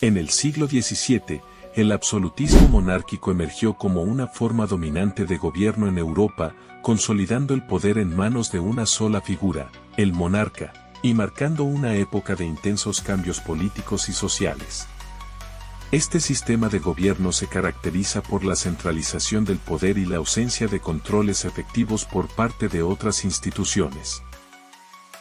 En el siglo XVII, el absolutismo monárquico emergió como una forma dominante de gobierno en Europa, consolidando el poder en manos de una sola figura, el monarca, y marcando una época de intensos cambios políticos y sociales. Este sistema de gobierno se caracteriza por la centralización del poder y la ausencia de controles efectivos por parte de otras instituciones.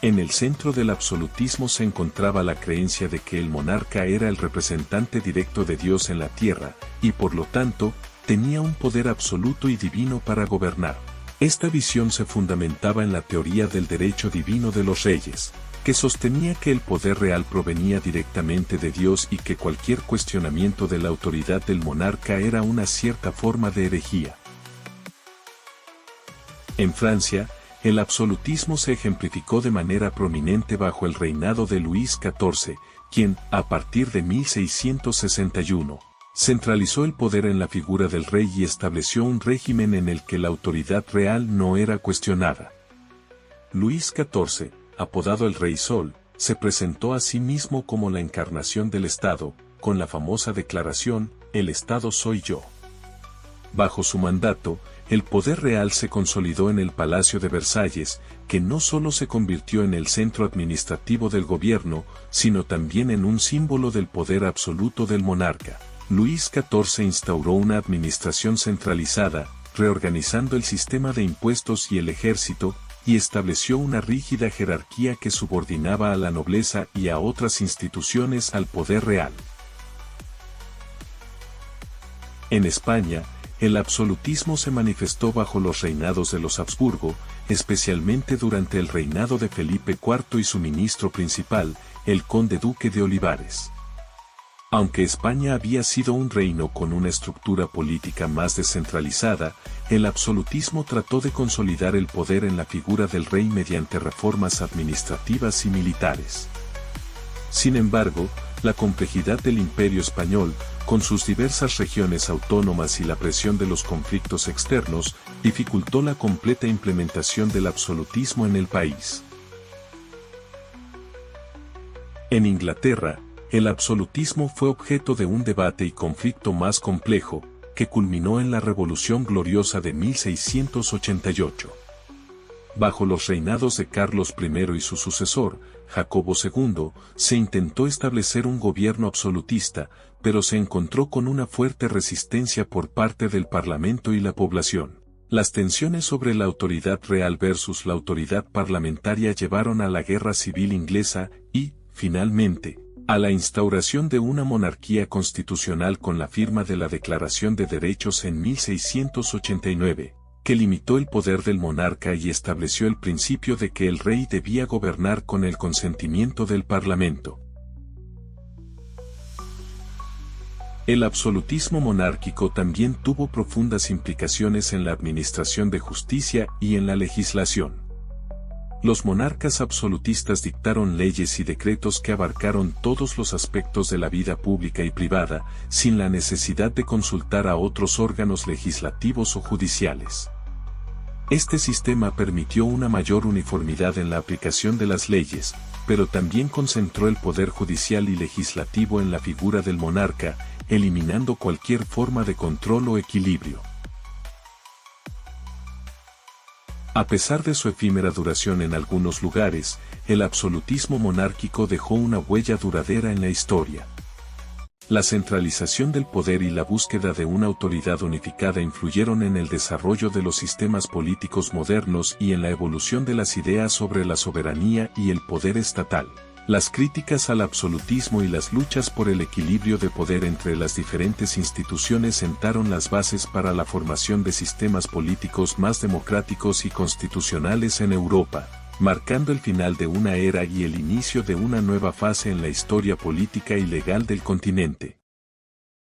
En el centro del absolutismo se encontraba la creencia de que el monarca era el representante directo de Dios en la tierra, y por lo tanto, tenía un poder absoluto y divino para gobernar. Esta visión se fundamentaba en la teoría del derecho divino de los reyes, que sostenía que el poder real provenía directamente de Dios y que cualquier cuestionamiento de la autoridad del monarca era una cierta forma de herejía. En Francia, el absolutismo se ejemplificó de manera prominente bajo el reinado de Luis XIV, quien, a partir de 1661, centralizó el poder en la figura del rey y estableció un régimen en el que la autoridad real no era cuestionada. Luis XIV, apodado el Rey Sol, se presentó a sí mismo como la encarnación del Estado, con la famosa declaración, «El Estado soy yo». Bajo su mandato, el poder real se consolidó en el Palacio de Versalles, que no solo se convirtió en el centro administrativo del gobierno, sino también en un símbolo del poder absoluto del monarca. Luis XIV instauró una administración centralizada, reorganizando el sistema de impuestos y el ejército, y estableció una rígida jerarquía que subordinaba a la nobleza y a otras instituciones al poder real. En España, el absolutismo se manifestó bajo los reinados de los Habsburgo, especialmente durante el reinado de Felipe IV y su ministro principal, el conde duque de Olivares. Aunque España había sido un reino con una estructura política más descentralizada, el absolutismo trató de consolidar el poder en la figura del rey mediante reformas administrativas y militares. Sin embargo, la complejidad del Imperio español, con sus diversas regiones autónomas y la presión de los conflictos externos, dificultó la completa implementación del absolutismo en el país. En Inglaterra, el absolutismo fue objeto de un debate y conflicto más complejo, que culminó en la Revolución Gloriosa de 1688. Bajo los reinados de Carlos I y su sucesor, Jacobo II, se intentó establecer un gobierno absolutista, pero se encontró con una fuerte resistencia por parte del Parlamento y la población. Las tensiones sobre la autoridad real versus la autoridad parlamentaria llevaron a la Guerra Civil Inglesa y, finalmente, a la instauración de una monarquía constitucional con la firma de la Declaración de Derechos en 1689, que limitó el poder del monarca y estableció el principio de que el rey debía gobernar con el consentimiento del Parlamento. El absolutismo monárquico también tuvo profundas implicaciones en la administración de justicia y en la legislación. Los monarcas absolutistas dictaron leyes y decretos que abarcaron todos los aspectos de la vida pública y privada, sin la necesidad de consultar a otros órganos legislativos o judiciales. Este sistema permitió una mayor uniformidad en la aplicación de las leyes, pero también concentró el poder judicial y legislativo en la figura del monarca, eliminando cualquier forma de control o equilibrio. A pesar de su efímera duración en algunos lugares, el absolutismo monárquico dejó una huella duradera en la historia. La centralización del poder y la búsqueda de una autoridad unificada influyeron en el desarrollo de los sistemas políticos modernos y en la evolución de las ideas sobre la soberanía y el poder estatal. Las críticas al absolutismo y las luchas por el equilibrio de poder entre las diferentes instituciones sentaron las bases para la formación de sistemas políticos más democráticos y constitucionales en Europa, marcando el final de una era y el inicio de una nueva fase en la historia política y legal del continente.